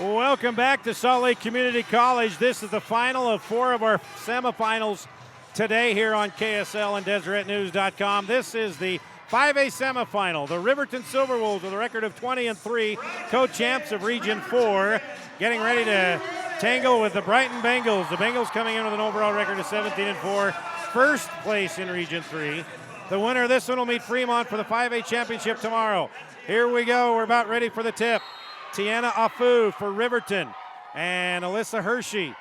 Welcome back to Salt Lake Community College. This is the final of 4 of our semifinals today here on KSL and DeseretNews.com. This is the 5A semifinal. The Riverton Silverwolves with a record of 20-3, co-champs of Region 4, getting ready to tangle with the Brighton Bengals. The Bengals coming in with an overall record of 17-4, first place in Region 3. The winner of this one will meet Fremont for the 5A championship tomorrow. Here we go. We're about ready for the tip. Tiana Afu for Riverton and Alyssa Hershey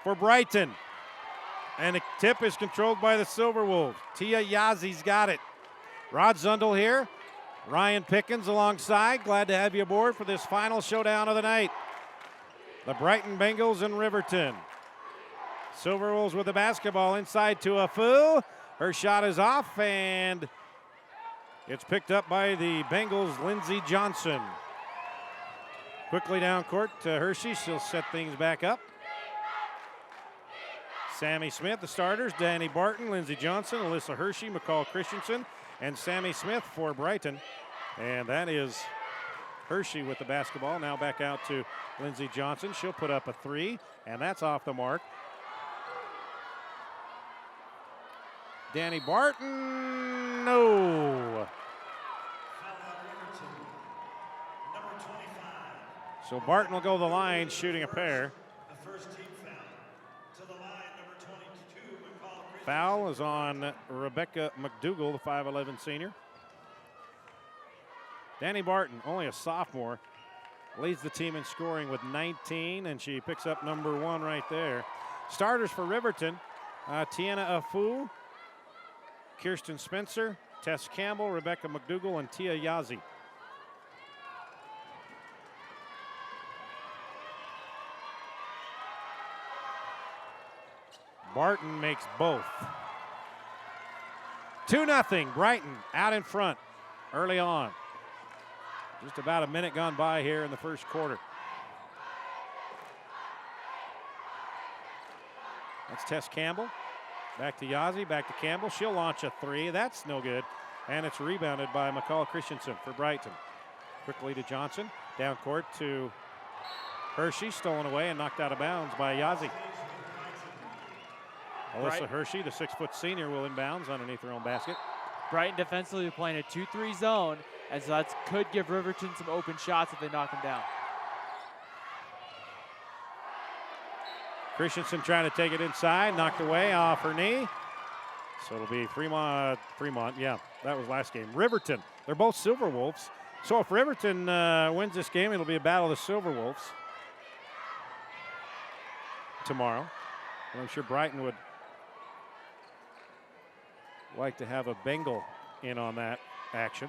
for Brighton. And the tip is controlled by the Silverwolves. Tia Yazi's got it. Rod Zundel here. Ryan Pickens alongside. Glad to have you aboard for this final showdown of the night. The Brighton Bengals and Riverton. Silverwolves with the basketball inside to Afu. Her shot is off and it's picked up by the Bengals' Lindsey Johnson. Quickly down court to Hershey. She'll set things back up. Sammy Smith, the starters. Danny Barton, Lindsey Johnson, Alyssa Hershey, McCall Christensen, and Sammy Smith for Brighton. And that is Hershey with the basketball. Now back out to Lindsey Johnson. She'll put up a 3, and that's off the mark. Danny Barton, no. So Barton will go to the line shooting a pair. The first team foul. To the line, number 22, foul is on Rebecca McDougall, the 5'11 senior. Danny Barton, only a sophomore, leads the team in scoring with 19, and she picks up number 1 right there. Starters for Riverton, Tiana Afu, Kirsten Spencer, Tess Campbell, Rebecca McDougall, and Tia Yazi. Barton makes both. 2-0, Brighton out in front early on. Just about a minute gone by here in the first quarter. That's Tess Campbell. Back to Yazi, back to Campbell. She'll launch a 3. That's no good. And it's rebounded by McCall Christensen for Brighton. Quickly to Johnson. Down court to Hershey. Stolen away and knocked out of bounds by Yazi. Alyssa Hershey, the 6-foot senior, will inbounds underneath her own basket. Brighton defensively playing a 2-3 zone, and so that could give Riverton some open shots if they knock them down. Christensen trying to take it inside, knocked away off her knee. So it'll be Fremont, yeah, that was last game. Riverton, they're both Silverwolves. So if Riverton wins this game, it'll be a battle of the Silverwolves tomorrow. And I'm sure Brighton would like to have a Bengal in on that action.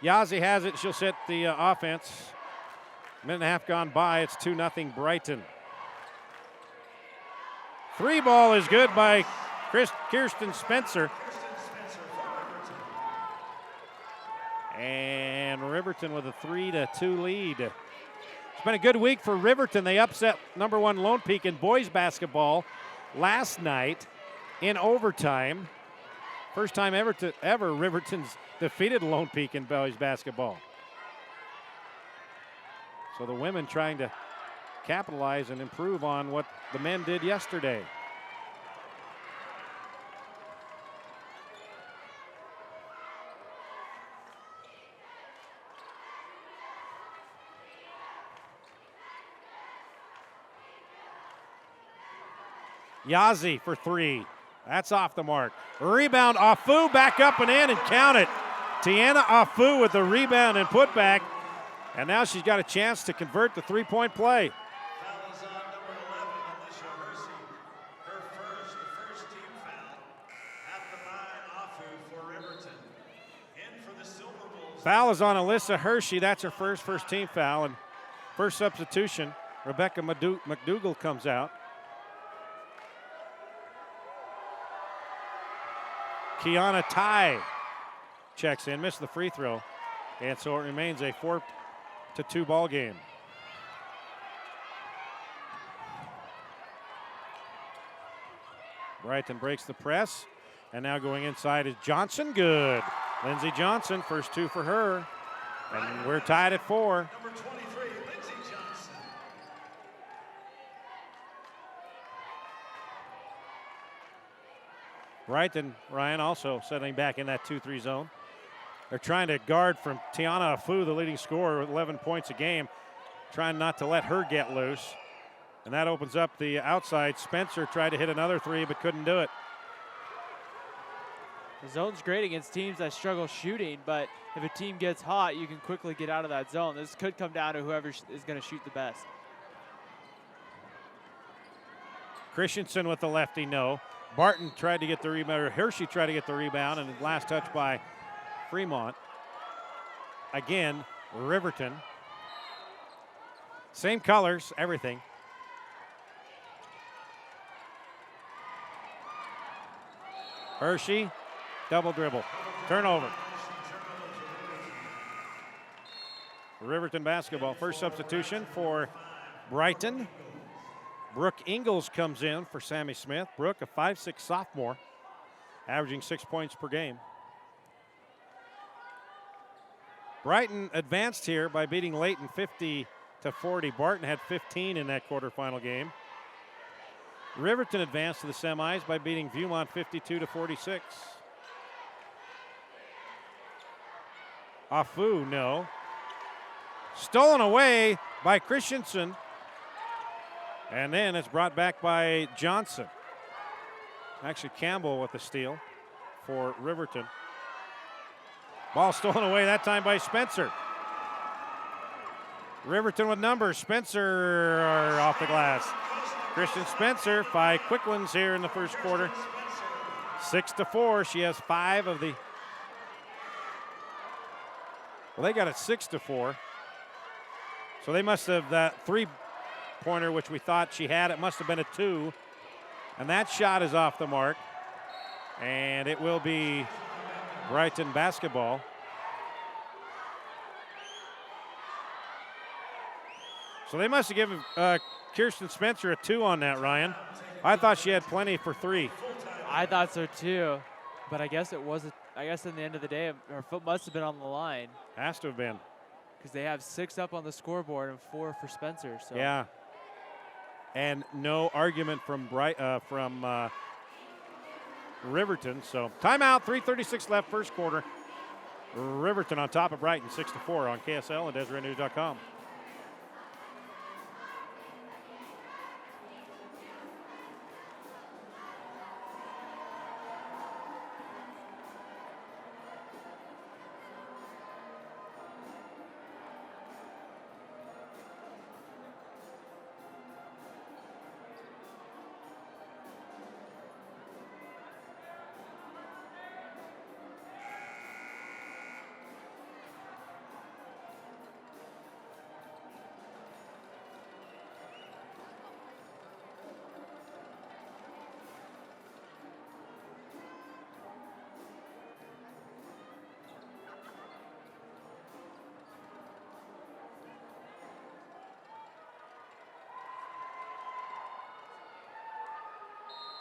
Yazi has it. She'll set the offense. Minute and a half gone by. It's 2-0 Brighton. 3 ball is good by Kirsten Spencer. And Riverton with a 3-2 lead. It's been a good week for Riverton. They upset number 1 Lone Peak in boys basketball last night in overtime. First time ever Riverton's defeated Lone Peak in boys basketball. So the women trying to capitalize and improve on what the men did yesterday. Yazi for 3. That's off the mark. Rebound, Afu back up and in and count it. Tiana Afu with the rebound and put back. And now she's got a chance to convert the 3-point play. Foul is on number 11, Alyssa Hershey. Her first team foul at the line, Afu for Riverton. In for the Silverwolves. Foul is on Alyssa Hershey. That's her first team foul. And first substitution, Rebecca McDougall comes out. Kiana Tai checks in, missed the free throw, and so it remains a 4-2 ball game. Brighton breaks the press, and now going inside is Johnson. Good. Lindsey Johnson, first 2 for her, and we're tied at 4. Number 23, Brighton, Ryan, also settling back in that 2-3 zone. They're trying to guard from Tiana Afu, the leading scorer with 11 points a game, trying not to let her get loose. And that opens up the outside. Spencer tried to hit another three, but couldn't do it. The zone's great against teams that struggle shooting, but if a team gets hot, you can quickly get out of that zone. This could come down to whoever is going to shoot the best. Christensen with the lefty, no. Barton tried to get the rebound, or Hershey tried to get the rebound, and the last touch by Fremont. Again, Riverton. Same colors, everything. Hershey, double dribble, turnover. Riverton basketball, first substitution for Brighton. Brooke Ingalls comes in for Sammy Smith. Brooke, a 5'6" sophomore, averaging 6 points per game. Brighton advanced here by beating Layton 50-40. Barton had 15 in that quarterfinal game. Riverton advanced to the semis by beating Viewmont 52-46. Afu, no. Stolen away by Christensen. And then it's brought back by Johnson. Actually, Campbell with the steal for Riverton. Ball stolen away that time by Spencer. Riverton with numbers. Spencer off the glass. Christian Spencer, 5 quick ones here in the first quarter. 6-4. She has 5 of the. Well, they got it 6-4. So they must have that 3-pointer, which we thought she had. It must have been a 2. And that shot is off the mark. And it will be Brighton basketball. So they must have given Kirsten Spencer a 2 on that, Ryan. I thought she had plenty for 3. I thought so too, but I guess it wasn't. I guess in the end of the day, her foot must have been on the line. Has to have been. Because they have 6 up on the scoreboard and 4 for Spencer. So. Yeah. And no argument from Riverton. So timeout, 3:36 left, first quarter. Riverton on top of Brighton, 6-4 on KSL and DeseretNews.com.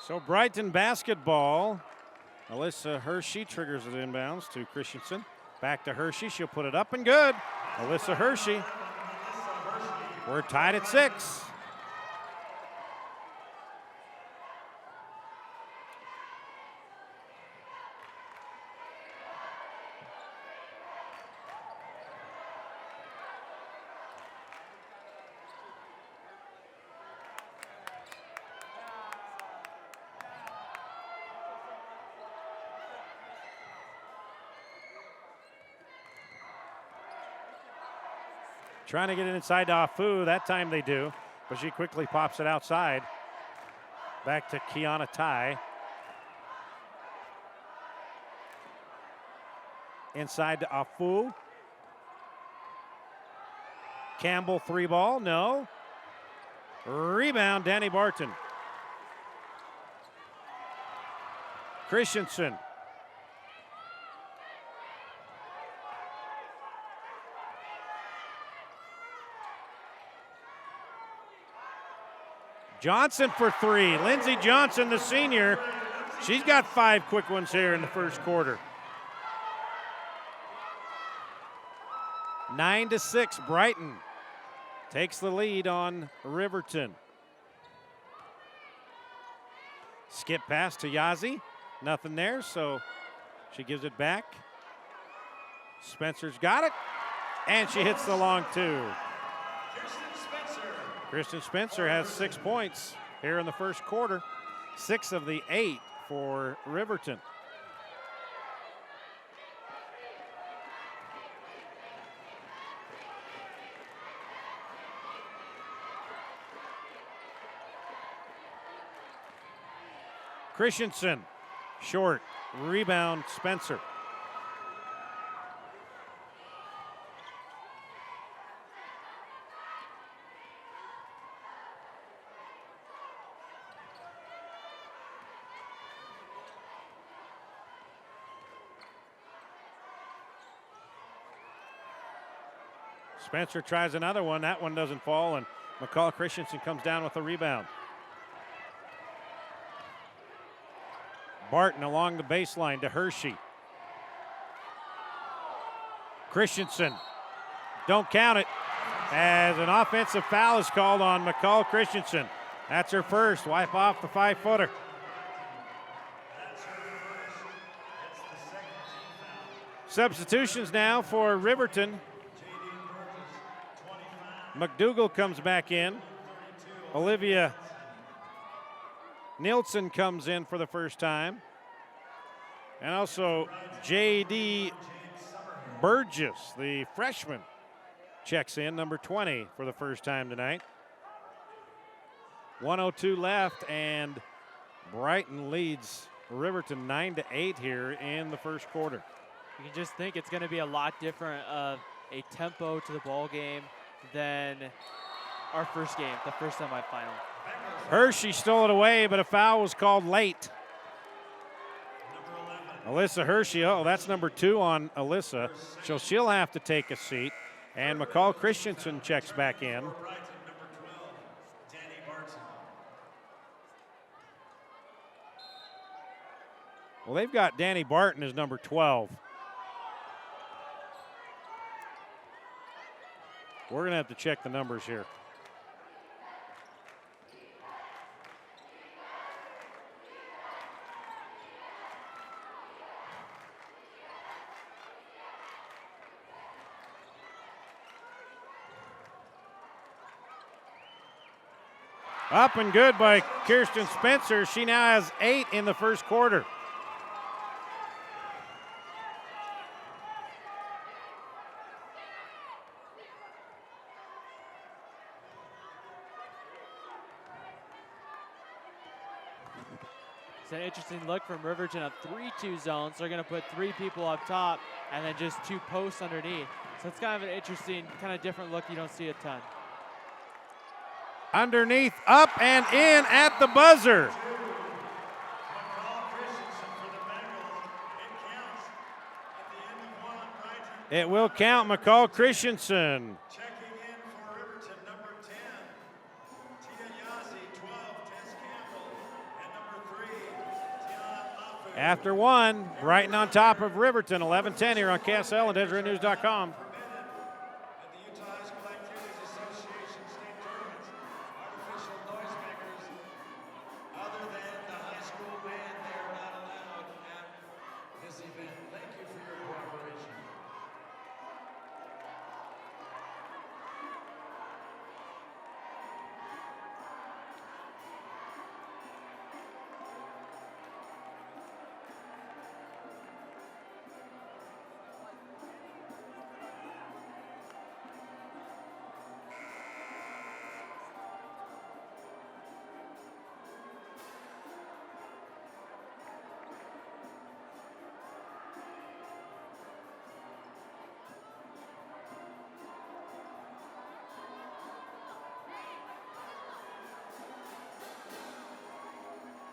So Brighton basketball. Alyssa Hershey triggers it inbounds to Christensen. Back to Hershey. She'll put it up and good. Alyssa Hershey. We're tied at 6. Trying to get it inside to Afu. That time they do, but she quickly pops it outside. Back to Kiana Tai. Inside to Afu. Campbell 3 ball, no. Rebound, Danny Barton. Christensen. Johnson for 3. Lindsey Johnson, the senior. She's got 5 quick ones here in the first quarter. 9-6, Brighton takes the lead on Riverton. Skip pass to Yazzie. Nothing there, so she gives it back. Spencer's got it, and she hits the long two. Kristen Spencer has 6 points here in the first quarter, 6 of the 8 for Riverton. Christensen, short, rebound, Spencer. Spencer tries another one. That one doesn't fall, and McCall Christensen comes down with the rebound. Barton along the baseline to Hershey. Christensen, don't count it, as an offensive foul is called on McCall Christensen. That's her first. Wipe off the 5-footer. Substitutions now for Riverton. McDougal comes back in. Olivia Nielsen comes in for the first time. And also J.D. Burgess, the freshman, checks in, number 20, for the first time tonight. 1:02 left, and Brighton leads Riverton 9-8 here in the first quarter. You can just think it's going to be a lot different of a tempo to the ball game than our first game, the first semifinal. Hershey stole it away, but a foul was called late. Alyssa Hershey, oh, that's number 2 on Alyssa, so she'll have to take a seat. And McCall Christensen checks back in. Well, they've got Danny Barton as number 12. We're going to have to check the numbers here. Up and good by Kirsten Spencer. She now has 8 in the first quarter. It's an interesting look from Riverton, a 3-2 zone. So they're going to put 3 people up top and then just 2 posts underneath. So it's kind of an interesting, kind of different look you don't see a ton. Underneath, up and in at the buzzer. It will count. McCall Christensen. Checking in for Riverton, number 10, Tia Yazzie, 12, Tess Campbell, and number 3, Tiana Afu. After one, Brighton on top of Riverton, 11-10 here on KSL and DeseretNews.com. At the Utah High School Activities Association state tournaments, artificial noisemakers other than the high school band, they are not allowed at this event. Thank you for your cooperation.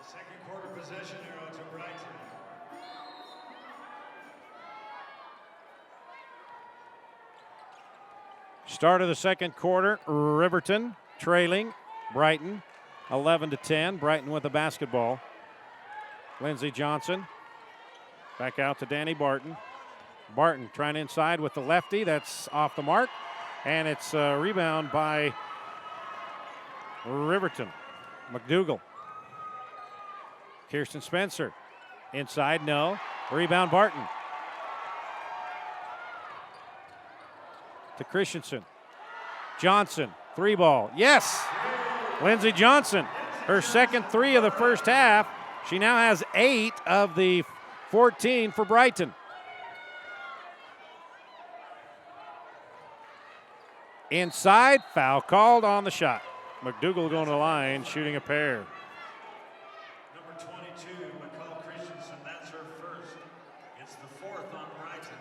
Second quarter possession arrow to Brighton. Start of the second quarter, Riverton trailing Brighton 11-10. Brighton with the basketball. Lindsey Johnson back out to Danny Barton. Barton trying inside with the lefty. That's off the mark. And it's a rebound by Riverton. McDougal. Kirsten Spencer Inside, no. Rebound, Barton. To Christensen. Johnson, 3-ball. Yes! Lindsey Johnson, her second 3 of the first half. She now has 8 of the 14 for Brighton. Inside, foul called on the shot. McDougal going to the line, shooting a pair. Number 22, McCall Christensen, that's her first. It's the 4th on Brighton.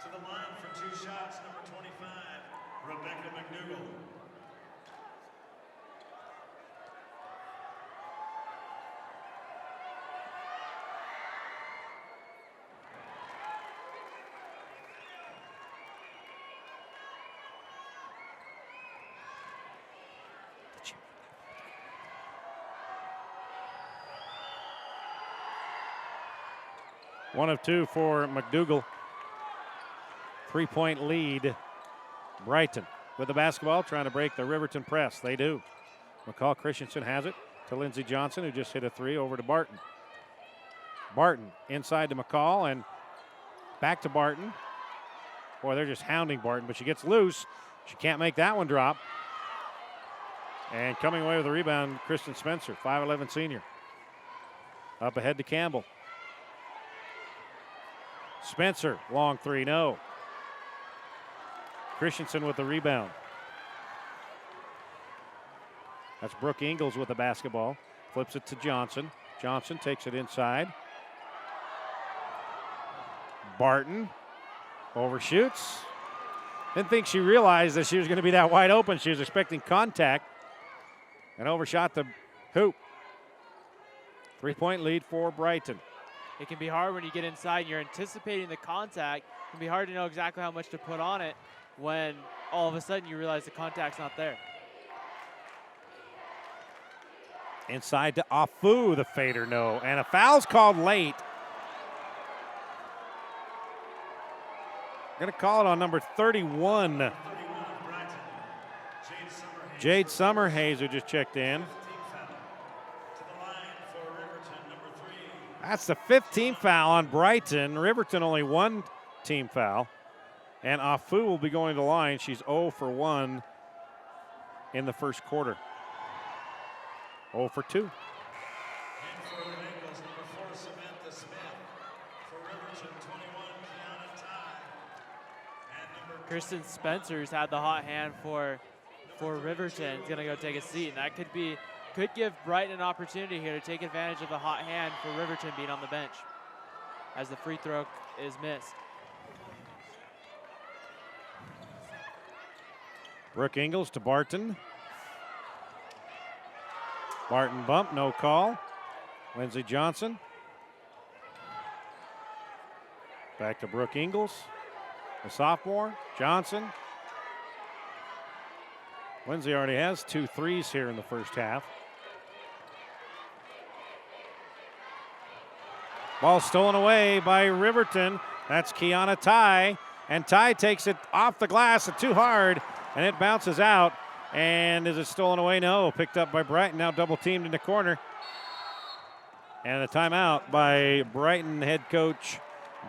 To the line for 2 shots, number 25, Rebecca McDougal. One of 2 for McDougal. 3-point lead. Brighton with the basketball, trying to break the Riverton press. They do. McCall Christensen has it to Lindsey Johnson, who just hit a 3, over to Barton. Barton inside to McCall and back to Barton. Boy, they're just hounding Barton, but she gets loose. She can't make that one drop. And coming away with the rebound, Kristen Spencer, 5'11" senior. Up ahead to Campbell. Spencer, long 3, no. Christensen with the rebound. That's Brooke Ingles with the basketball. Flips it to Johnson. Johnson takes it inside. Barton overshoots. Didn't think she realized that she was going to be that wide open. She was expecting contact and overshot the hoop. 3-point lead for Brighton. It can be hard when you get inside and you're anticipating the contact. It can be hard to know exactly how much to put on it when all of a sudden you realize the contact's not there. Inside to Afu, the fader, no. And a foul's called late. Going to call it on number 31. 31 of Brighton, Jade Summerhays, who just checked in. That's the 15th foul on Brighton. Riverton only 1 team foul. And Afu will be going to the line. She's 0 for 1 in the first quarter. 0 for 2. And for the Bengals, number 4, Samantha Smith. For Riverton, 21, Kiana Ty. And number Kristen Spencer's had the hot hand for Riverton. He's gonna go take a seat, and that could give Brighton an opportunity here to take advantage of the hot hand for Riverton being on the bench as the free throw is missed. Brooke Ingles to Barton. Barton bump, no call. Lindsey Johnson. Back to Brooke Ingles, the sophomore. Johnson. Lindsey already has 2 threes here in the first half. Ball stolen away by Riverton. That's Kiana Ty. And Ty takes it off the glass too hard, and it bounces out. And is it stolen away? No. Picked up by Brighton. Now double teamed in the corner. And a timeout by Brighton head coach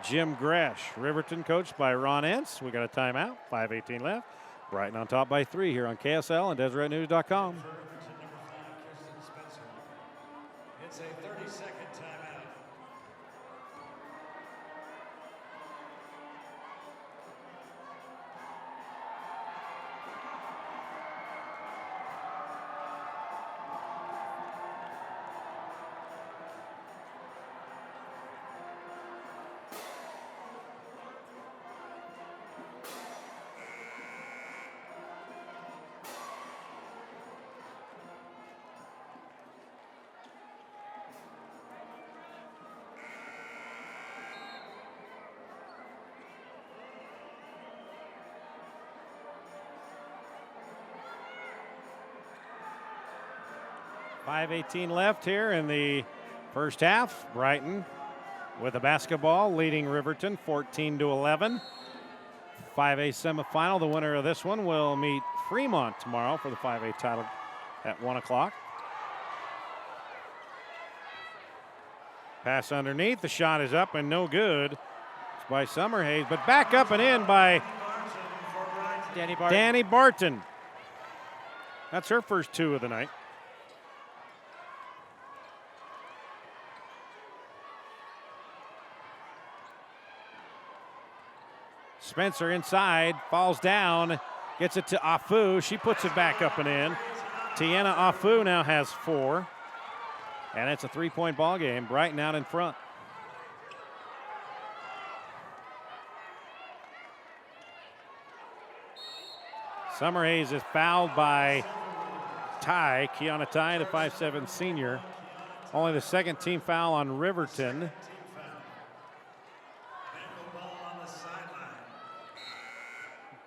Jim Gresh. Riverton coached by Ron Entz. We got a timeout. 5:18 left. Brighton on top by 3 here on KSL and DeseretNews.com. for Riverton, number 5, Kristen Spencer. It's a 30-second timeout. .518 left here in the first half. Brighton with a basketball leading Riverton 14-11. 5A semifinal. The winner of this one will meet Fremont tomorrow for the 5A title at 1 o'clock. Pass underneath. The shot is up and no good. It's by Summerhays, but back up and in by Danny Barton. That's her first 2 of the night. Spencer inside, falls down, gets it to Afu. She puts it back up and in. Tiana Afu now has 4. And it's a 3-point ball game. Brighton out in front. Summerhays is fouled by Ty, Kiana Ty, the 5'7" senior. Only the second team foul on Riverton.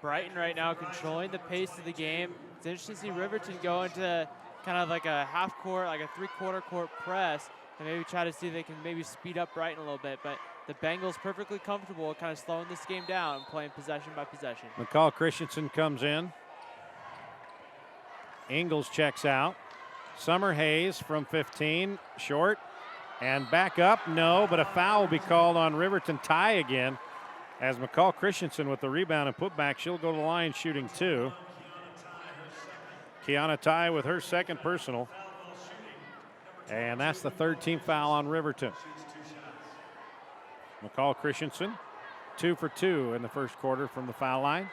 Brighton right now controlling the pace of the game. It's interesting to see Riverton go into kind of like a half court, like a 3/4 court press, and maybe try to see if they can maybe speed up Brighton a little bit. But the Bengals perfectly comfortable kind of slowing this game down, playing possession by possession. McCall Christensen comes in. Ingles checks out. Summerhays from 15, short, and back up, no, but a foul will be called on Riverton. Tie again, as McCall Christensen with the rebound and putback. She'll go to the line shooting 2. Kiana Ty with her second personal. And that's the third team foul on Riverton. McCall Christensen, 2 for 2 in the first quarter from the foul line.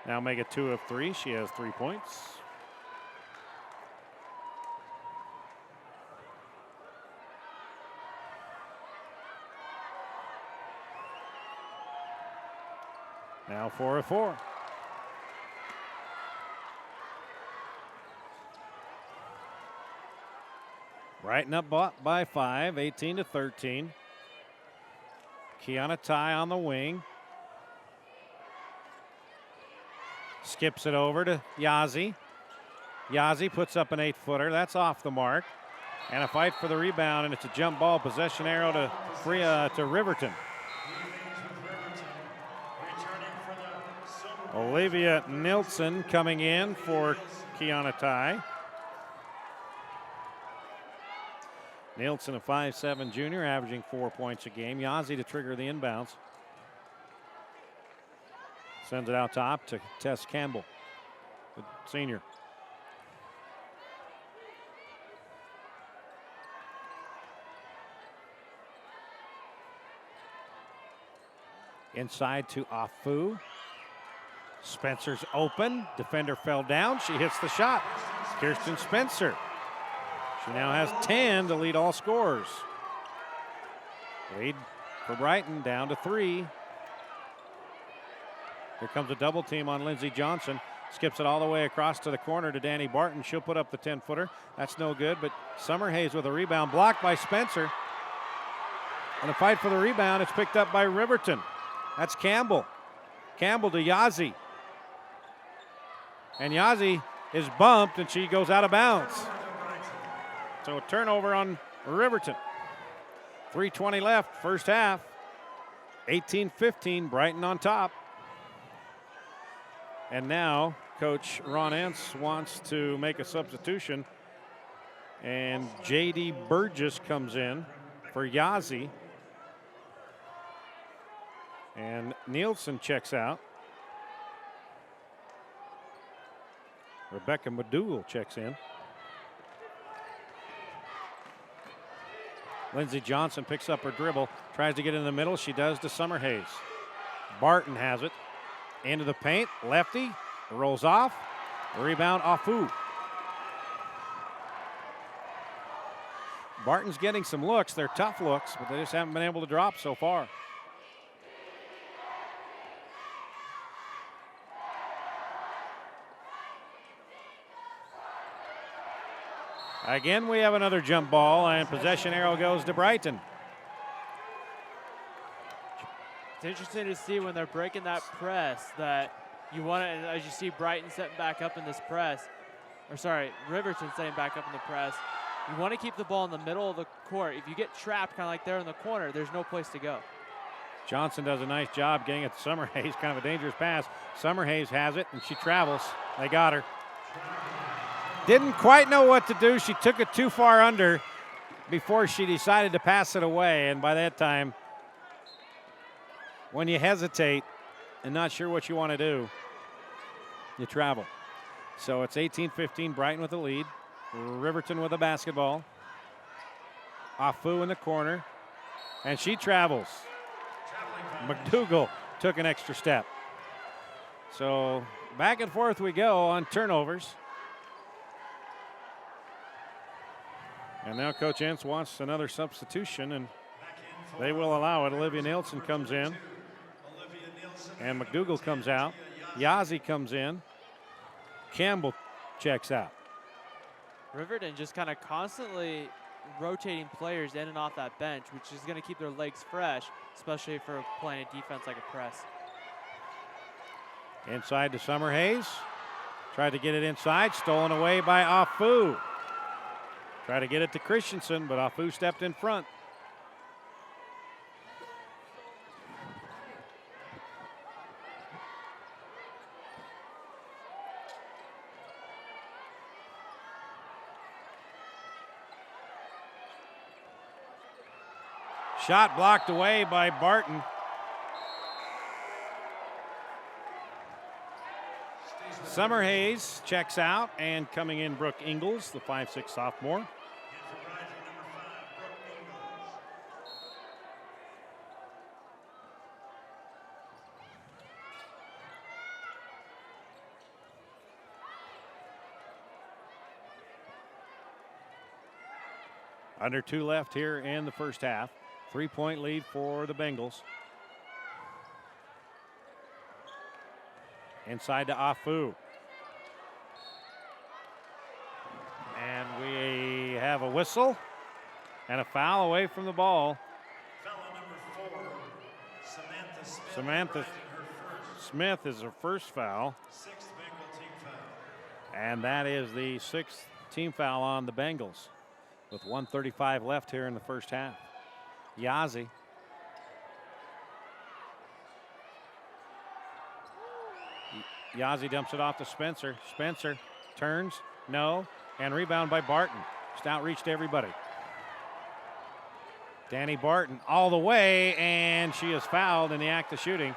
Now make it 2 of 3. She has 3 points. Now 4 of 4. Brighton up by 5, 18-13. Kiana Ty on the wing. Skips it over to Yazzie. Yazzie puts up an 8-footer. That's off the mark. And a fight for the rebound, and it's a jump ball. Possession arrow to Riverton. Olivia Nilsson coming in for Kiana Ty. Nilsson, a 5'7" junior, averaging 4 points a game. Yazzie to trigger the inbounds. Sends it out top to Tess Campbell, the senior. Inside to Afu. Spencer's open. Defender fell down. She hits the shot. Kirsten Spencer. She now has 10 to lead all scorers. Lead for Brighton down to 3. Here comes a double team on Lindsey Johnson. Skips it all the way across to the corner to Danny Barton. She'll put up the 10-footer. That's no good, but Summerhays with a rebound blocked by Spencer. And a fight for the rebound. It's picked up by Riverton. That's Campbell. Campbell to Yazzie. And Yazzie is bumped and she goes out of bounds. So a turnover on Riverton. 3:20 left, first half. 18-15, Brighton on top. And now Coach Ron Entz wants to make a substitution. And J.D. Burgess comes in for Yazzie. And Nielsen checks out. Rebecca McDougal checks in. Lindsey Johnson picks up her dribble, tries to get in the middle. She does to Summerhays. Barton has it. Into the paint, lefty, rolls off. Rebound, Afu. Barton's getting some looks. They're tough looks, but they just haven't been able to drop so far. Again, we have another jump ball, and possession arrow goes to Brighton. It's interesting to see when they're breaking that press that you want to, and as you see Brighton setting back up in this press, or sorry, Riverton setting back up in the press, you want to keep the ball in the middle of the court. If you get trapped kind of like there in the corner, there's no place to go. Johnson does a nice job getting it to Summerhays, kind of a dangerous pass. Summerhays has it, and she travels. They got her. Didn't quite know what to do. She took it too far under, before she decided to pass it away. And by that time, when you hesitate and not sure what you want to do, you travel. So it's 18-15, Brighton with the lead. Riverton with a basketball. Afu in the corner, and she travels. McDougal took an extra step. So back and forth we go on turnovers. And now Coach Entz wants another substitution, and they will allow it. Olivia Nielsen comes in, and McDougal comes out. Yazzie comes in. Campbell checks out. Riverton just kind of constantly rotating players in and off that bench, which is going to keep their legs fresh, especially for playing a defense like a press. Inside to Summer Hayes. Tried to get it inside, stolen away by Afu. Tried to get it to Christensen, but Afu stepped in front. Shot blocked away by Barton. Summer Hayes checks out, and coming in Brooke Ingles, the 5'6" sophomore. Under 2 left here in the first half. 3-point lead for the Bengals. Inside to Afu. And we have a whistle and a foul away from the ball. Foul number 4, Samantha Smith. Samantha Smith is her first foul. 6th Bengal team foul. And that is the 6th team foul on the Bengals with 1:35 left here in the first half. Yazzie. Yazzie dumps it off to Spencer. Spencer turns, no, and rebound by Barton. Just outreached everybody. Danny Barton all the way, and she is fouled in the act of shooting.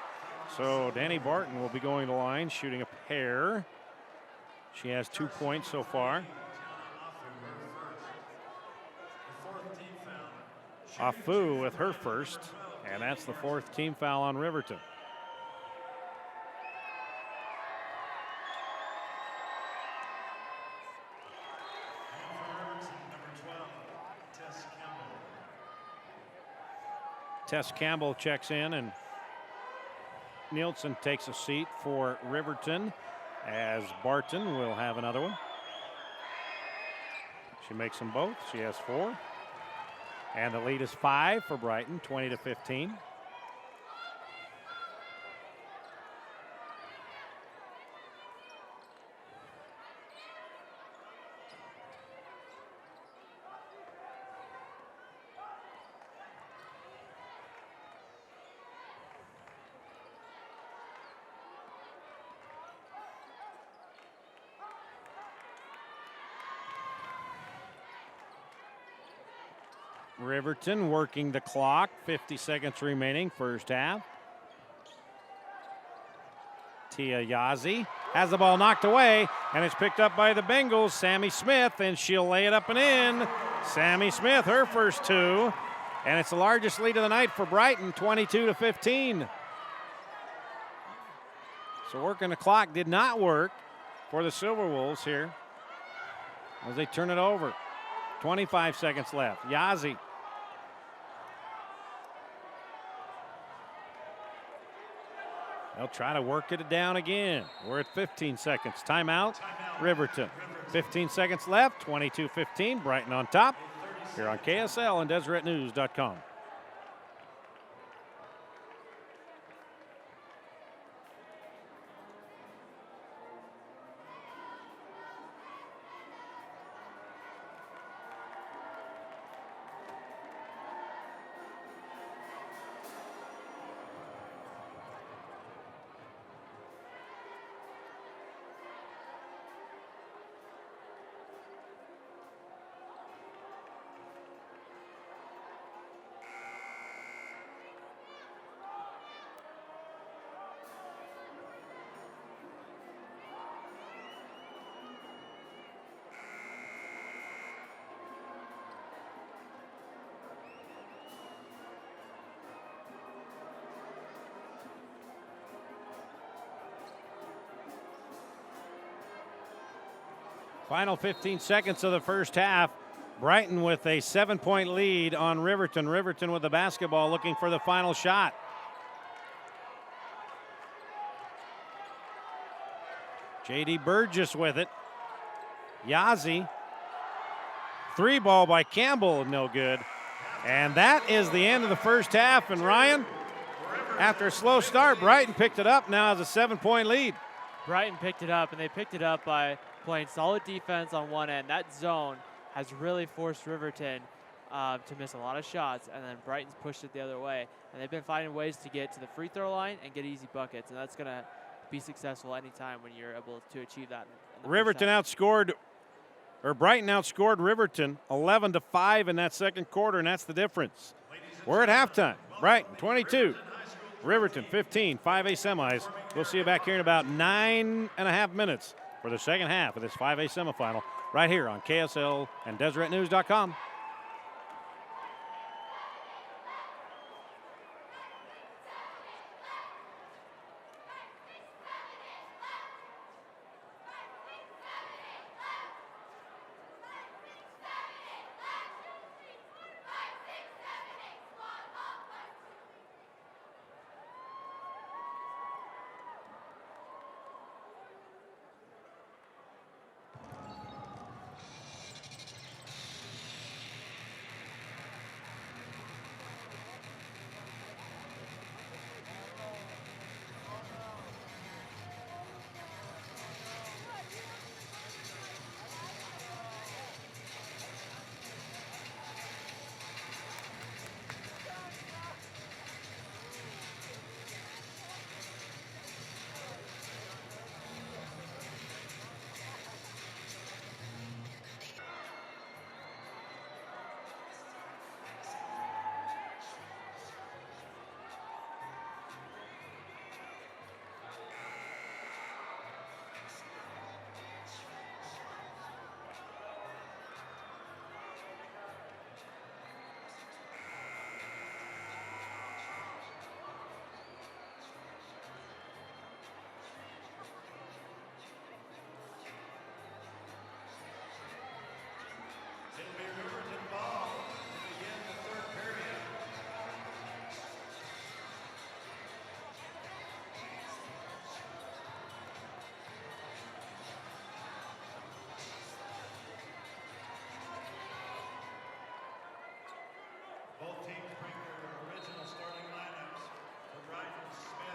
So Danny Barton will be going to the line, shooting a pair. She has 2 points so far. Afu with her first, and that's the 4th team foul on Riverton. Tess Campbell checks in, and Nielsen takes a seat for Riverton as Barton will have another one. She makes them both. She has 4. And the lead is 5 for Brighton, 20-15. Riverton working the clock, 50 seconds remaining, first half. Tia Yazzie has the ball knocked away, and it's picked up by the Bengals, Sammy Smith, and she'll lay it up and in. Sammy Smith, her first 2, and it's the largest lead of the night for Brighton, 22-15. So working the clock did not work for the Silver Wolves here as they turn it over. 25 seconds left. Yazzie. They'll try to work it down again. We're at 15 seconds. Timeout, Riverton. 15 seconds left, 22-15. Brighton on top here on KSL and DeseretNews.com. Final 15 seconds of the first half. Brighton with a 7-point lead on Riverton. Riverton with the basketball looking for the final shot. J.D. Burgess with it. Yazzie. 3 ball by Campbell, no good. And that is the end of the first half. And Ryan, after a slow start, Brighton picked it up, now has a 7-point lead. Brighton picked it up, and they picked it up by playing solid defense on one end. That zone has really forced Riverton to miss a lot of shots, and then Brighton's pushed it the other way. And they've been finding ways to get to the free throw line and get easy buckets, and that's going to be successful anytime when you're able to achieve that. Brighton outscored Riverton 11-5 in that second quarter, and that's the difference. We're at halftime. Brighton 22, Riverton 15, 5A semis. We'll see you back here in about 9.5 minutes for the second half of this 5A semifinal right here on KSL and DeseretNews.com.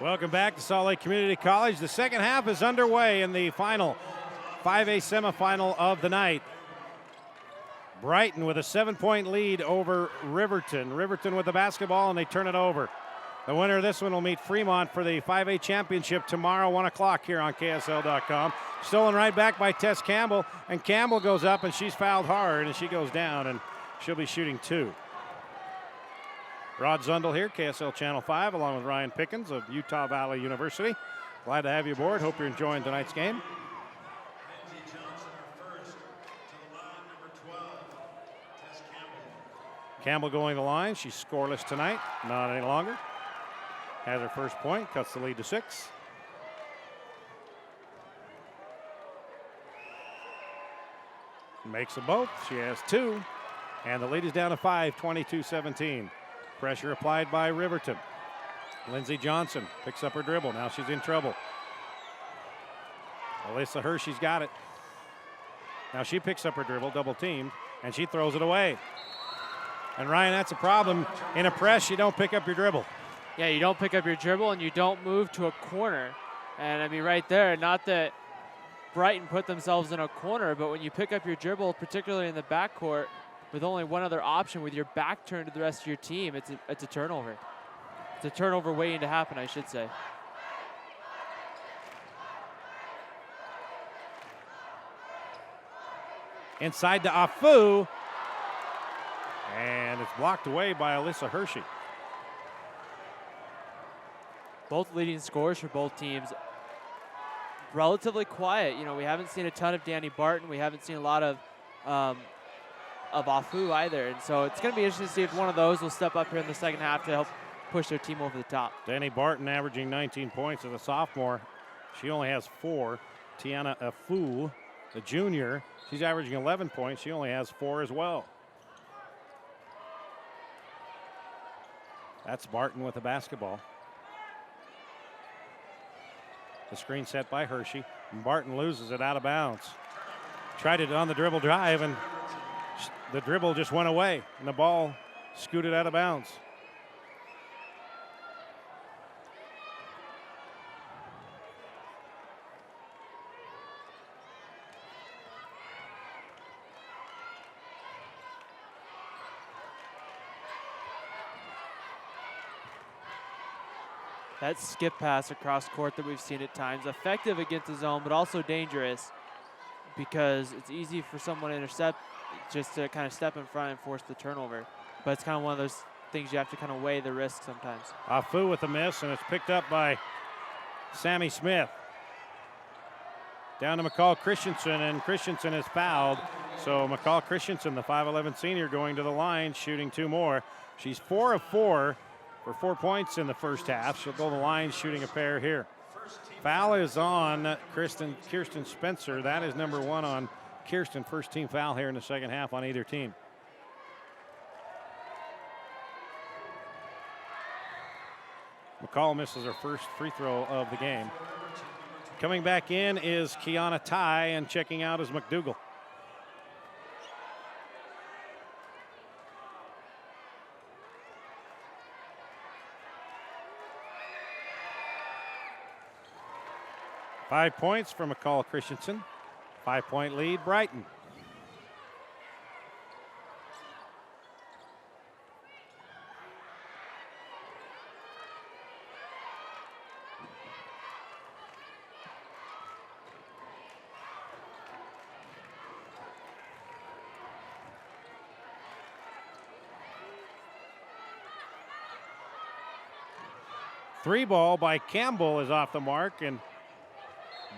Welcome back to Salt Lake Community College. The second half is underway in the final 5A semifinal of the night. Brighton with a 7-point lead over Riverton. Riverton with the basketball, and they turn it over. The winner of this one will meet Fremont for the 5A championship tomorrow, 1 o'clock here on KSL.com. Stolen right back by Tess Campbell, and Campbell goes up, and she's fouled hard, and she goes down, and she'll be shooting 2. Rod Zundel here, KSL Channel 5, along with Ryan Pickens of Utah Valley University. Glad to have you aboard. Hope you're enjoying tonight's game. Campbell going the line. She's scoreless tonight, not any longer. Has her first point, cuts the lead to 6. Makes them both. She has 2. And the lead is down to 5, 22-17. Pressure applied by Riverton. Lindsey Johnson picks up her dribble. Now she's in trouble. Alyssa Hershey's got it. Now she picks up her dribble, double teamed, and she throws it away. And Ryan, that's a problem. In a press, you don't pick up your dribble. Yeah, you don't pick up your dribble and you don't move to a corner. And I mean, right there, not that Brighton put themselves in a corner, but when you pick up your dribble, particularly in the backcourt, with only one other option, with your back turned to the rest of your team, it's a turnover. It's a turnover waiting to happen, I should say. Inside to Afu. And it's blocked away by Alyssa Hershey. Both leading scorers for both teams. Relatively quiet. You know, we haven't seen a ton of Danny Barton. We haven't seen a lot of Afu either. And so it's going to be interesting to see if one of those will step up here in the second half to help push their team over the top. Danny Barton averaging 19 points as a sophomore. She only has 4. Tiana Afu the junior. She's averaging 11 points. She only has 4 as well. That's Barton with the basketball. The screen set by Hershey. And Barton loses it out of bounds. Tried it on the dribble drive, and the dribble just went away, and the ball scooted out of bounds. That skip pass across court that we've seen at times, effective against the zone, but also dangerous because it's easy for someone to intercept, just to kind of step in front and force the turnover. But it's kind of one of those things you have to kind of weigh the risk sometimes. Afu with a miss, and it's picked up by Sammy Smith. Down to McCall Christensen, and Christensen is fouled. So McCall Christensen, the 5'11 senior, going to the line, shooting 2 more. She's 4 of 4 for 4 points in the first half. She'll go to the line shooting a pair here. Foul is on Kirsten Spencer. That is number 1 on Kirsten. First team foul here in the second half on either team. McCall misses her first free throw of the game. Coming back in is Kiana Ty, and checking out is McDougal. Five points for McCall Christensen. 5-point lead, Brighton. Three ball by Campbell is off the mark, and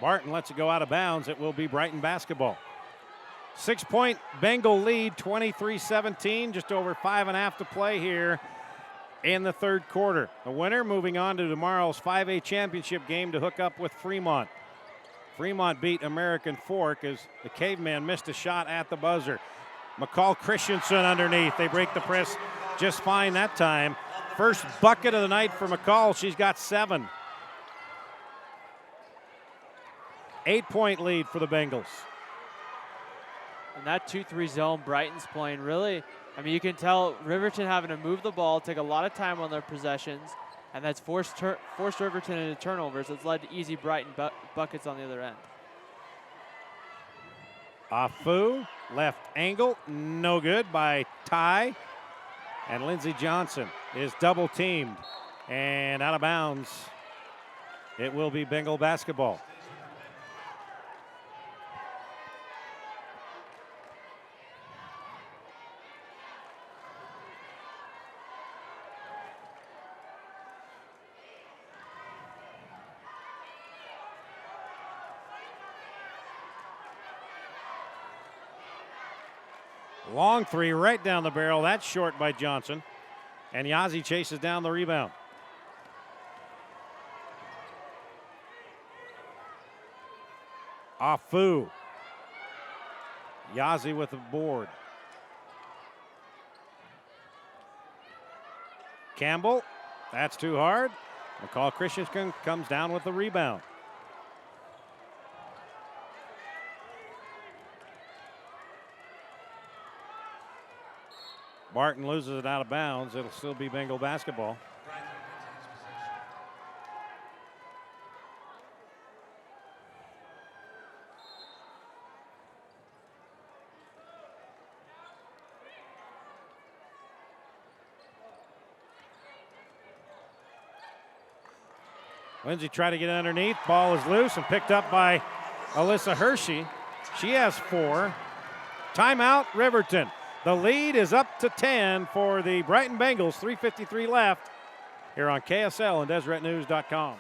Barton lets it go out of bounds. It will be Brighton basketball. 6-point Bengal lead, 23-17, just over 5.5 to play here in the third quarter. The winner moving on to tomorrow's 5A championship game to hook up with Fremont. Fremont beat American Fork as the Caveman missed a shot at the buzzer. McCall Christensen underneath. They break the press just fine that time. First bucket of the night for McCall. She's got 7. 8-point lead for the Bengals. And that 2-3 zone Brighton's playing really, I mean, you can tell Riverton having to move the ball, take a lot of time on their possessions, and that's forced Riverton into turnovers. It's led to easy Brighton buckets on the other end. Afu, left angle, no good by Ty. And Lindsey Johnson is double teamed and out of bounds. It will be Bengal basketball. Long three right down the barrel. That's short by Johnson. And Yazzie chases down the rebound. Afu. Yazzie with the board. Campbell. That's too hard. McCall Christensen comes down with the rebound. Barton loses it out of bounds. It'll still be Bengal basketball. Lindsay tried to get underneath. Ball is loose and picked up by Alyssa Hershey. She has 4. Timeout, Riverton. The lead is up to 10 for the Brighton Bengals. 3:53 left here on KSL and DeseretNews.com.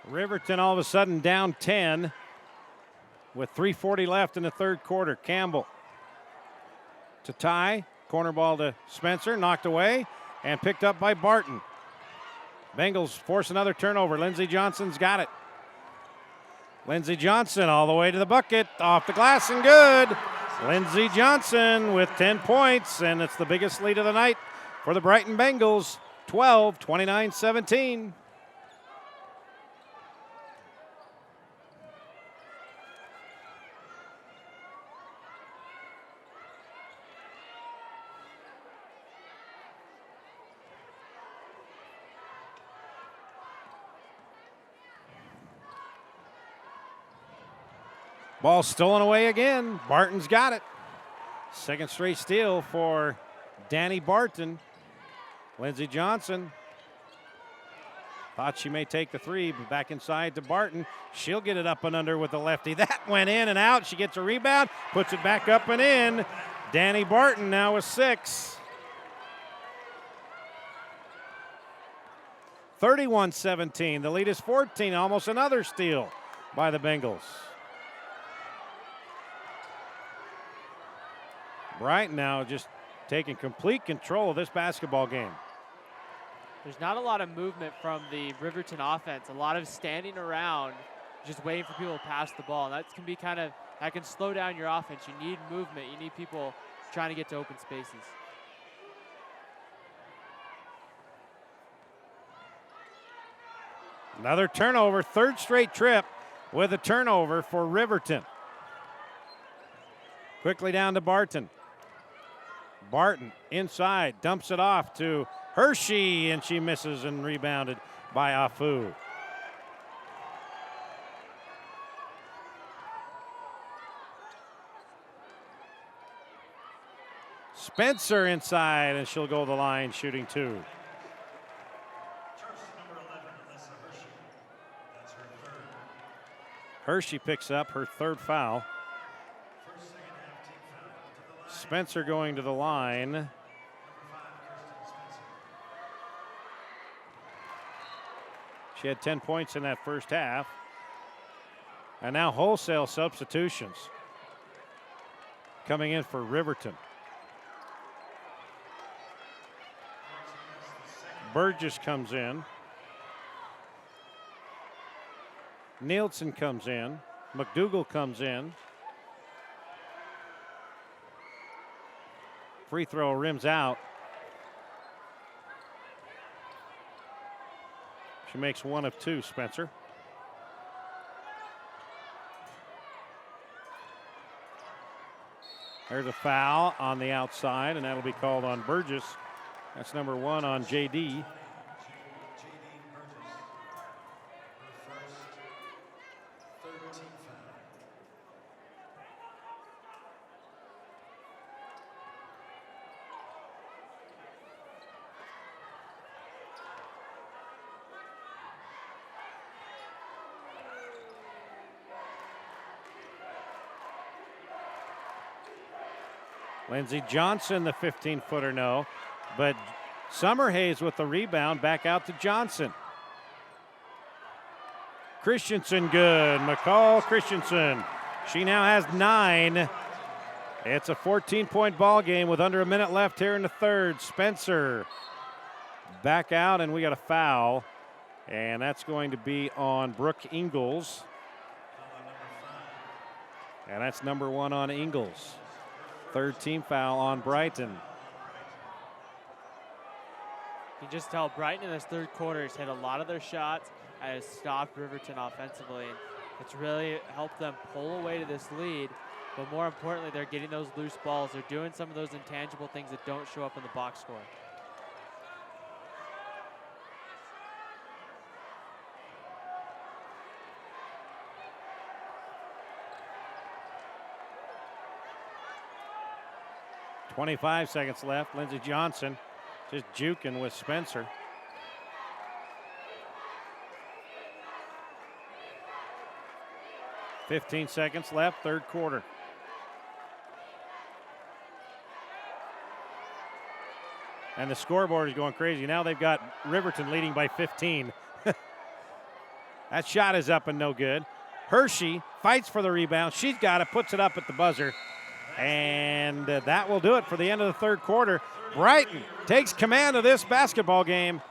Riverton all of a sudden down 10 with 3:40 left in the third quarter. Campbell to tie. Corner ball to Spencer, knocked away and picked up by Barton. Bengals force another turnover. Lindsey Johnson's got it. Lindsey Johnson all the way to the bucket, off the glass and good. Lindsey Johnson with 10 points, and it's the biggest lead of the night for the Brighton Bengals, 12, 29-17. Ball stolen away again. Barton's got it. Second straight steal for Danny Barton. Lindsey Johnson thought she may take the three, but back inside to Barton. She'll get it up and under with the lefty. That went in and out. She gets a rebound, puts it back up and in. Danny Barton now with 6. 31-17. The lead is 14. Almost another steal by the Bengals. Brighton now just taking complete control of this basketball game. There's not a lot of movement from the Riverton offense. A lot of standing around, just waiting for people to pass the ball. And that can be that can slow down your offense. You need movement. You need people trying to get to open spaces. Another turnover, third straight trip with a turnover for Riverton. Quickly down to Barton. Barton inside, dumps it off to Hershey, and she misses and rebounded by Afu. Spencer inside, and she'll go to the line shooting 2. Hershey picks up her third foul. Spencer going to the line. She had 10 points in that first half. And now wholesale substitutions coming in for Riverton. Burgess comes in. Nielsen comes in. McDougal comes in. Free throw rims out. She makes 1 of 2, Spencer. There's a foul on the outside, and that'll be called on Burgess. That's number 1 on JD. Lindsey Johnson, the 15-footer, no. But Summerhays with the rebound, back out to Johnson. Christensen good. McCall Christensen. She now has 9. It's a 14-point ball game with under a minute left here in the third. Spencer back out, and we got a foul. And that's going to be on Brooke Ingles. And that's number 1 on Ingles. Third team foul on Brighton. You can just tell Brighton in this third quarter has hit a lot of their shots and has stopped Riverton offensively. It's really helped them pull away to this lead, but more importantly, they're getting those loose balls. They're doing some of those intangible things that don't show up in the box score. .25 seconds left. Lindsey Johnson just juking with Spencer. .15 seconds left, third quarter. And the scoreboard is going crazy. Now they've got Riverton leading by 15. That shot is up and no good. Hershey fights for the rebound. She's got it, puts it up at the buzzer. And that will do it for the end of the third quarter. Brighton takes command of this basketball game,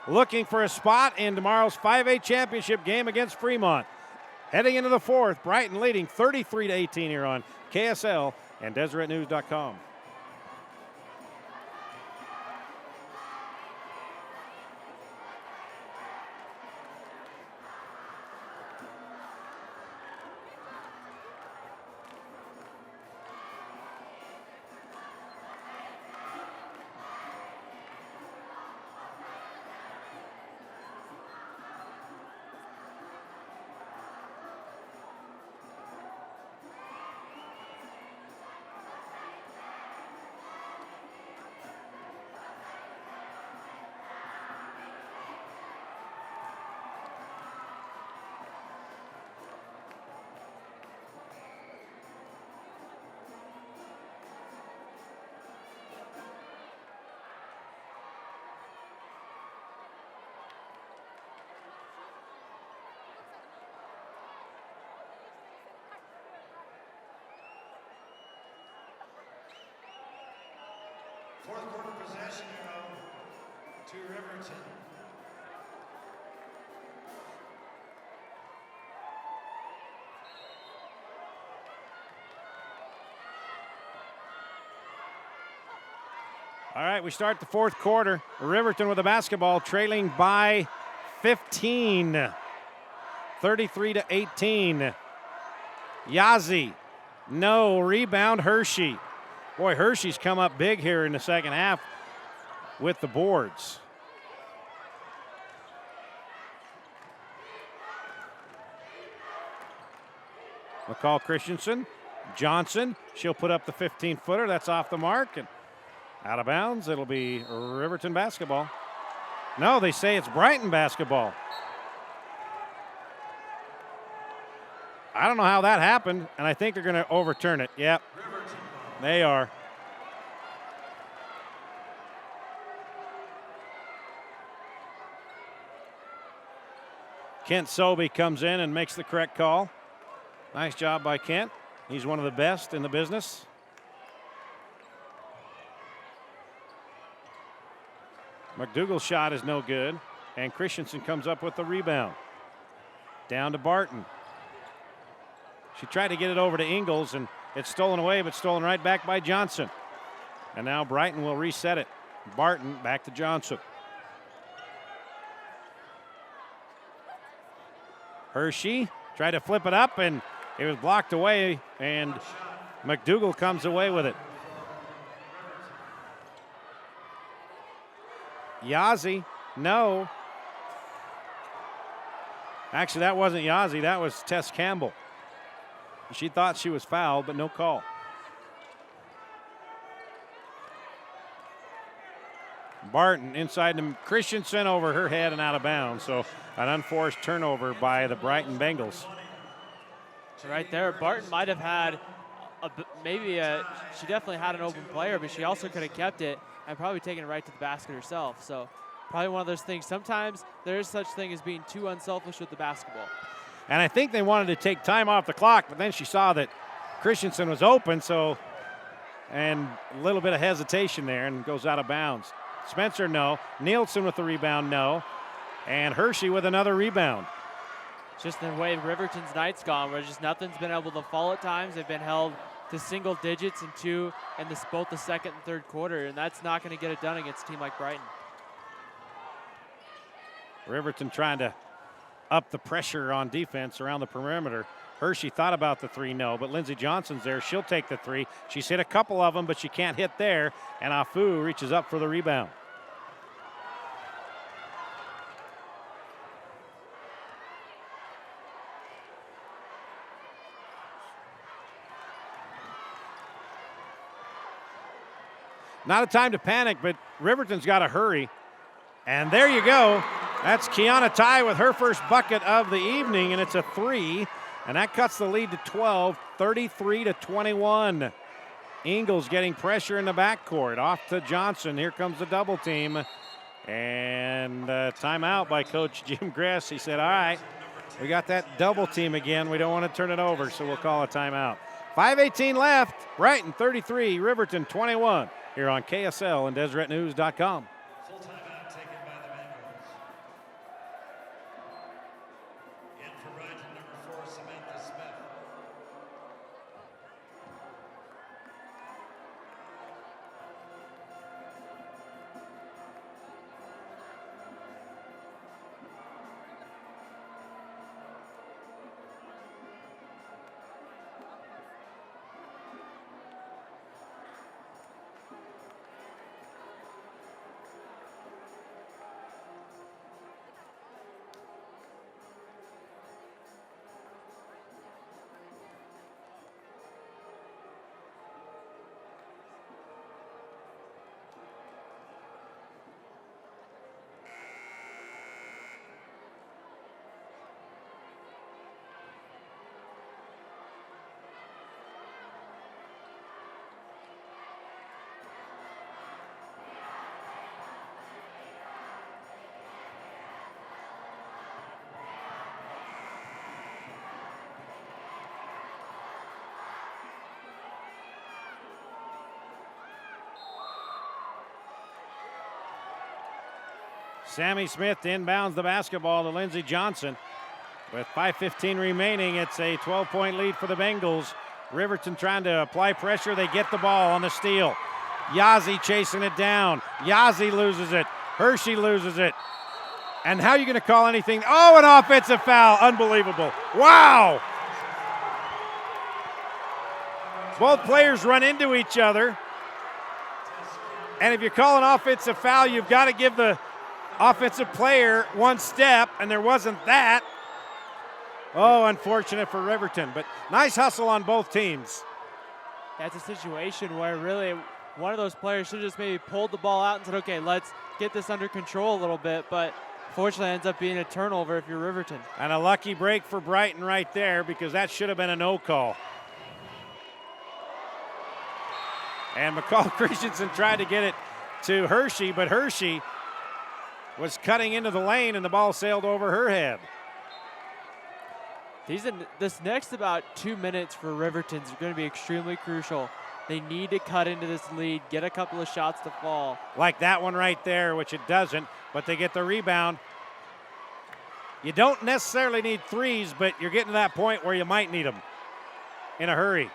looking for a spot in tomorrow's 5A championship game against Fremont. Heading into the fourth, Brighton leading 33-18 here on KSL and DeseretNews.com. Fourth quarter possession arrow to Riverton. All right, we start the fourth quarter. Riverton with the basketball, trailing by 15, 33-18. Yazzie, no, rebound Hershey. Boy, Hershey's come up big here in the second half with the boards. McCall Christensen, Johnson, she'll put up the 15-footer. That's off the mark and out of bounds. It'll be Riverton basketball. No, they say it's Brighton basketball. I don't know how that happened, and I think they're going to overturn it. Yep, they are. Kent Sobey comes in and makes the correct call. Nice job by Kent. He's one of the best in the business. McDougal's shot is no good, and Christensen comes up with the rebound. Down to Barton. She tried to get it over to Ingles, and it's stolen away, but stolen right back by Johnson. And now Brighton will reset it. Barton back to Johnson. Hershey tried to flip it up, and it was blocked away, and McDougal comes away with it. Yazzie, no. Actually, that wasn't Yazzie, that was Tess Campbell. She thought she was fouled, but no call. Barton inside to Christensen, over her head and out of bounds. So an unforced turnover by the Brighton Bengals. Right there, Barton might have had she definitely had an open player, but she also could have kept it and probably taken it right to the basket herself. So probably one of those things. Sometimes there is such thing as being too unselfish with the basketball. And I think they wanted to take time off the clock, but then she saw that Christensen was open, and a little bit of hesitation there, and goes out of bounds. Spencer, no. Nielsen with the rebound, no. And Hershey with another rebound. Just the way Riverton's night's gone, where just nothing's been able to fall at times. They've been held to single digits in both the second and third quarter, and that's not going to get it done against a team like Brighton. Riverton trying to up the pressure on defense around the perimeter. Hershey thought about the three, no, but Lindsey Johnson's there. She'll take the three. She's hit a couple of them, but she can't hit there, and Afu reaches up for the rebound. Not a time to panic, but Riverton's got to hurry. And there you go. That's Kiana Tai with her first bucket of the evening, and it's a three. And that cuts the lead to 12, 33-21. Ingles getting pressure in the backcourt. Off to Johnson. Here comes the double team. And timeout by Coach Jim Gress. He said, all right, We got that double team again. We don't want to turn it over, so we'll call a timeout. 5:18 left. Brighton 33, Riverton 21. Here on KSL and DeseretNews.com. Full timeout taken by the Bengals. In for Brighton, number 4, Samantha Smith. Sammy Smith inbounds the basketball to Lindsey Johnson. With 5:15 remaining, it's a 12-point lead for the Bengals. Riverton trying to apply pressure. They get the ball on the steal. Yazzie chasing it down. Yazzie loses it. Hershey loses it. And how are you going to call anything? Oh, an offensive foul. Unbelievable. Wow. Both players run into each other. And if you call an offensive foul, you've got to give the offensive player one step, and there wasn't that. Oh, unfortunate for Riverton, but nice hustle on both teams. That's a situation where really one of those players should have just maybe pulled the ball out and said, okay, let's get this under control a little bit, but fortunately it ends up being a turnover if you're Riverton. And a lucky break for Brighton right there, because that should have been a no call. And McCall Christensen tried to get it to Hershey, but Hershey was cutting into the lane and the ball sailed over her head. This next about 2 minutes for Riverton's are going to be extremely crucial. They need to cut into this lead, get a couple of shots to fall. Like that one right there, which it doesn't, but they get the rebound. You don't necessarily need threes, but you're getting to that point where you might need them in a hurry.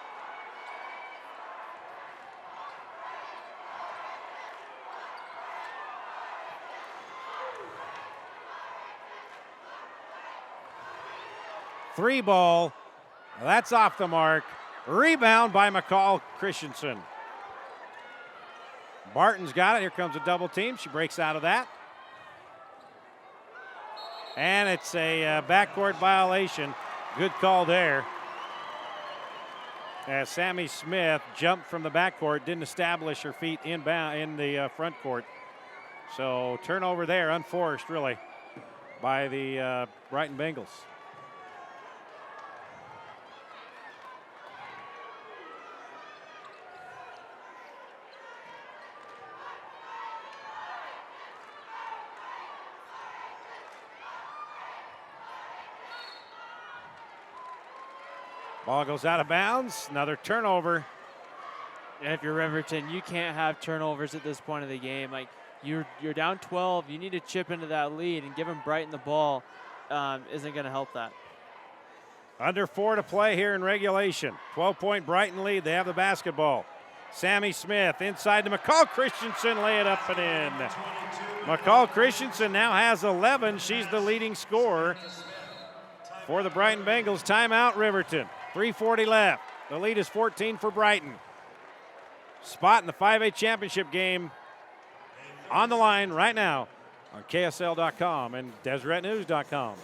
Three ball, that's off the mark. Rebound by McCall Christensen. Barton's got it. Here comes a double team. She breaks out of that. And it's a backcourt violation. Good call there. As Sammy Smith jumped from the backcourt, didn't establish her feet inbound in the front court. So turnover there, unforced really, by the Brighton Bengals. Ball goes out of bounds. Another turnover. And if you're Riverton, you can't have turnovers at this point of the game. Like you're down 12. You need to chip into that lead, and giving Brighton the ball isn't going to help that. Under 4 to play here in regulation. 12-point Brighton lead. They have the basketball. Sammy Smith inside to McCall Christensen. Lay it up and in. McCall Christensen now has 11. She's the leading scorer for the Brighton Bengals. Timeout, Riverton. 3:40 left. The lead is 14 for Brighton. Spot in the 5A championship game on the line right now on KSL.com and DeseretNews.com.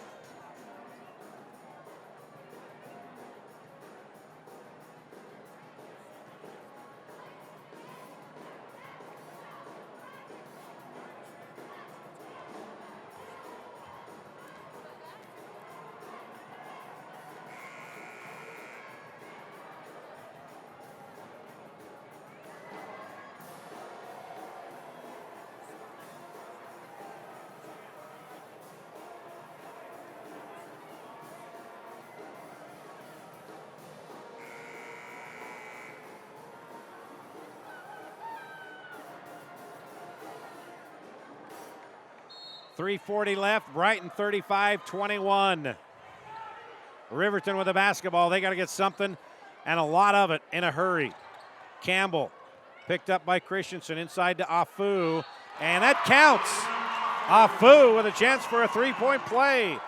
3:40 left. Brighton 35-21. Riverton with the basketball. They got to get something, and a lot of it in a hurry. Campbell picked up by Christensen inside to Afu, and that counts. Afu with a chance for a three-point play.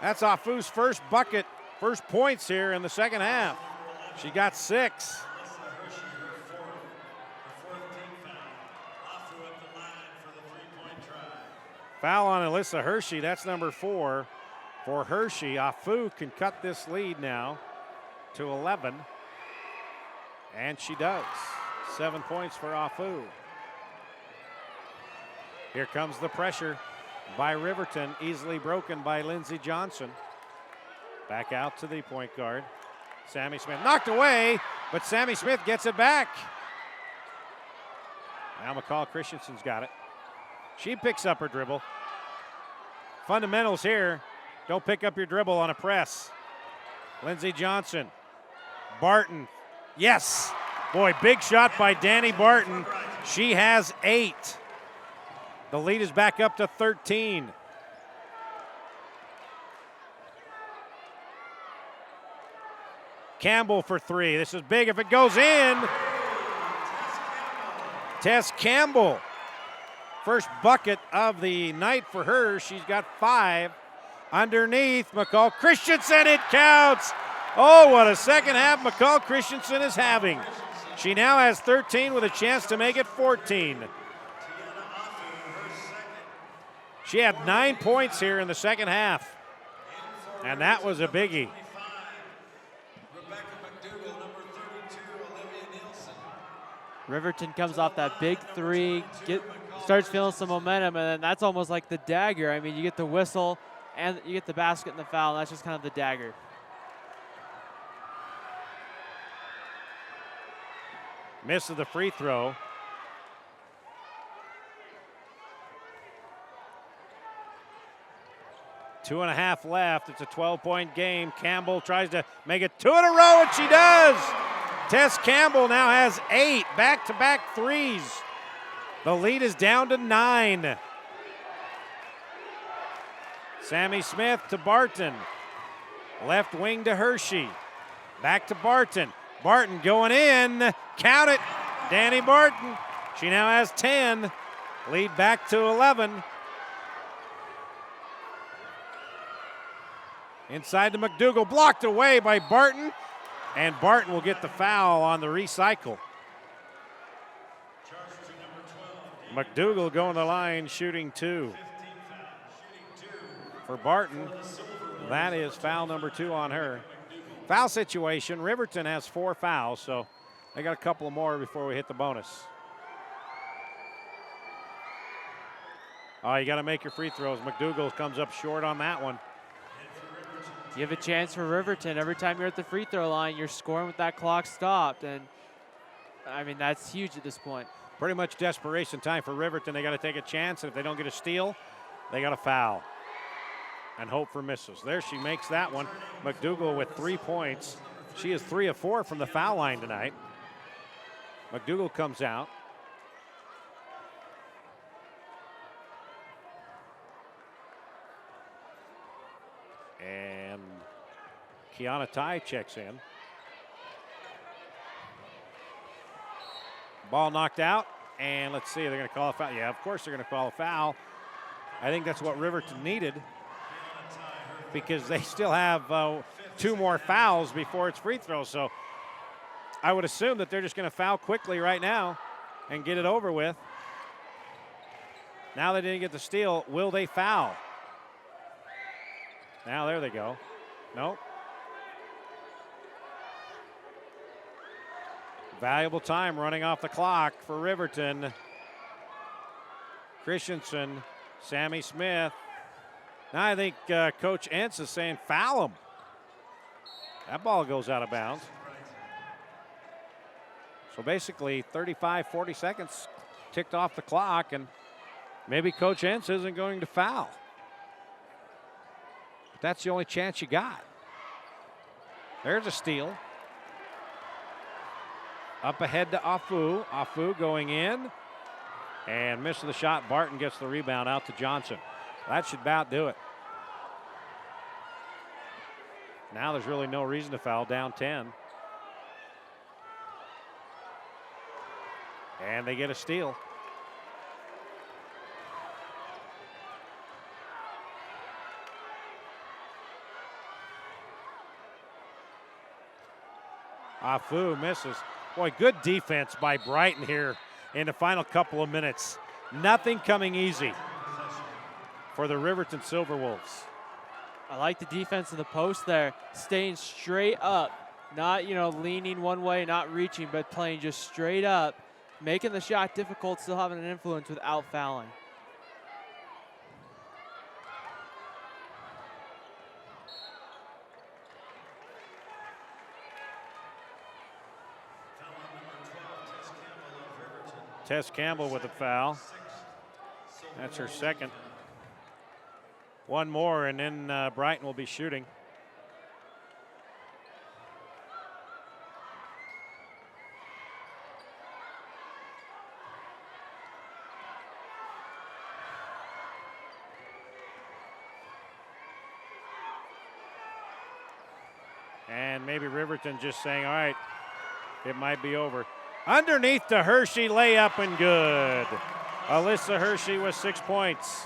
That's Afu's first bucket, first points here in the second half. She got 6. Foul on Alyssa Hershey, that's number 4 for Hershey. Afu can cut this lead now to 11, and she does. 7 points for Afu. Here comes the pressure by Riverton, easily broken by Lindsey Johnson. Back out to the point guard. Sammy Smith knocked away, but Sammy Smith gets it back. Now McCall Christensen's got it. She picks up her dribble. Fundamentals here. Don't pick up your dribble on a press. Lindsey Johnson. Barton. Yes. Boy, big shot by Danny Barton. She has 8. The lead is back up to 13. Campbell for 3. This is big if it goes in. Tess Campbell. First bucket of the night for her. She's got 5. Underneath, McCall Christensen, it counts. Oh, what a second half McCall Christensen is having. She now has 13 with a chance to make it 14. She had 9 points here in the second half, and that was a biggie. Riverton comes off that big 3, starts feeling some momentum, and then that's almost like the dagger. I mean, you get the whistle, and you get the basket and the foul, and that's just kind of the dagger. Misses the free throw. Two and a half left. It's a 12-point game. Campbell tries to make it 2 in a row, and she does. Tess Campbell now has 8 back-to-back threes. The lead is down to 9. Sammy Smith to Barton. Left wing to Hershey. Back to Barton. Barton going in. Count it. Danny Barton. She now has 10. Lead back to 11. Inside to McDougal. Blocked away by Barton. And Barton will get the foul on the recycle. McDougal going to the line, shooting 2. For Barton, that is foul number 2 on her. Foul situation, Riverton has 4 fouls, so they got a couple more before we hit the bonus. Oh, you got to make your free throws. McDougal comes up short on that one. You have a chance for Riverton. Every time you're at the free throw line, you're scoring with that clock stopped, and I mean, that's huge at this point. Pretty much desperation time for Riverton. They got to take a chance, and if they don't get a steal, they got to foul and hope for misses. There she makes that one. McDougal with 3 points. She is 3 of 4 from the foul line tonight. McDougal comes out. And Kiana Ty checks in. Ball knocked out, and let's see, they're going to call a foul. Yeah, of course they're going to call a foul. I think that's what Riverton needed because they still have 2 more fouls before it's free throws. So I would assume that they're just going to foul quickly right now and get it over with. Now they didn't get the steal. Will they foul? Now there they go. Nope. Valuable time running off the clock for Riverton. Christensen, Sammy Smith. Now I think Coach Entz is saying foul him. That ball goes out of bounds. So basically 35, 40 seconds ticked off the clock, and maybe Coach Entz isn't going to foul. But that's the only chance you got. There's a steal. Up ahead to Afu. Afu going in and misses the shot. Barton gets the rebound out to Johnson. That should about do it. Now there's really no reason to foul, down 10. And they get a steal. Afu misses. Boy, good defense by Brighton here in the final couple of minutes. Nothing coming easy for the Riverton Silverwolves. I like the defense in the post there, staying straight up, not leaning one way, not reaching, but playing just straight up, making the shot difficult, still having an influence without fouling. Tess Campbell with a foul. That's her second. One more, and then Brighton will be shooting. And maybe Riverton just saying, all right, it might be over. Underneath the Hershey layup and good. Alyssa Hershey with 6 points.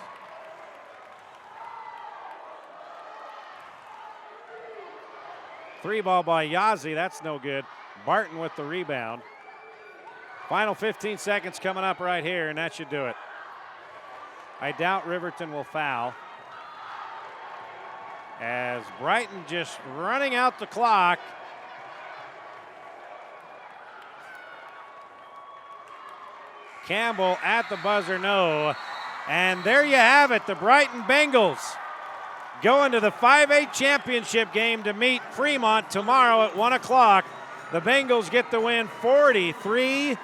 Three ball by Yazzie, that's no good. Barton with the rebound. Final 15 seconds coming up right here, and that should do it. I doubt Riverton will foul, as Brighton just running out the clock. Campbell at the buzzer, no. And there you have it, the Brighton Bengals going to the 5A championship game to meet Fremont tomorrow at 1 o'clock. The Bengals get the win 43-31.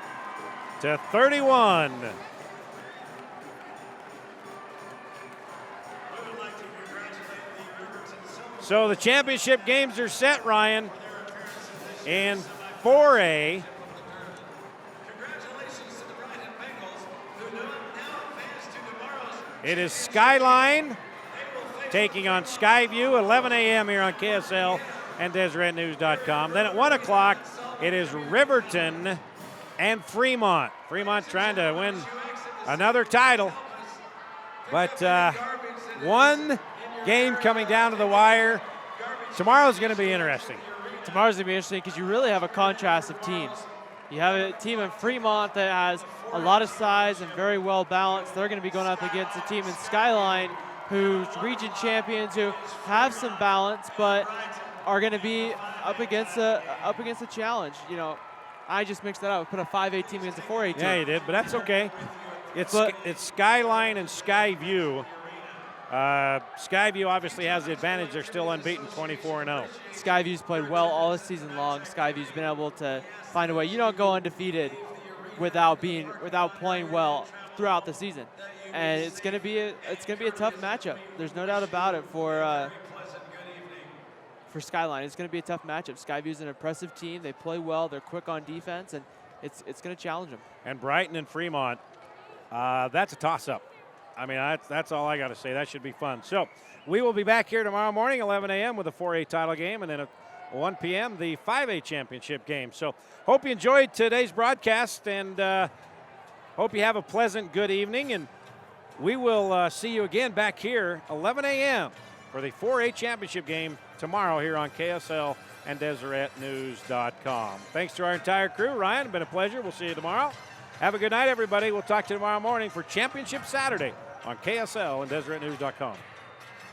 So the championship games are set, Ryan, in 4A. It is Skyline taking on Skyview, 11 a.m. here on KSL and DeseretNews.com. Then at 1 o'clock, it is Riverton and Fremont. Fremont trying to win another title. But one game coming down to the wire. Tomorrow's going to be interesting. Tomorrow's going to be interesting because you really have a contrast of teams. You have a team in Fremont that has a lot of size and very well balanced. They're going to be going up against a team in Skyline who's region champions, who have some balance but are going to be up against a challenge. I just mixed that up. Put a 5A team against a 4A team. Yeah, you did, but that's okay. It's Skyline and Skyview. Skyview obviously has the advantage. They're still unbeaten, 24-0. Skyview's played well all this season long. Skyview's been able to find a way. You don't go undefeated without playing well throughout the season, and it's going to be a tough matchup. There's no doubt about it for Skyline. It's going to be a tough matchup. Skyview's an impressive team. They play well. They're quick on defense, and it's going to challenge them. And Brighton and Fremont, that's a toss-up. I mean, that's all I got to say. That should be fun. So we will be back here tomorrow morning, 11 a.m. with a 4A title game, and then at 1 p.m. the 5A championship game. So hope you enjoyed today's broadcast, and hope you have a pleasant, good evening. And we will see you again back here, 11 a.m. for the 4A championship game tomorrow here on KSL and DeseretNews.com. Thanks to our entire crew. Ryan, it's been a pleasure. We'll see you tomorrow. Have a good night, everybody. We'll talk to you tomorrow morning for Championship Saturday on KSL and DeseretNews.com.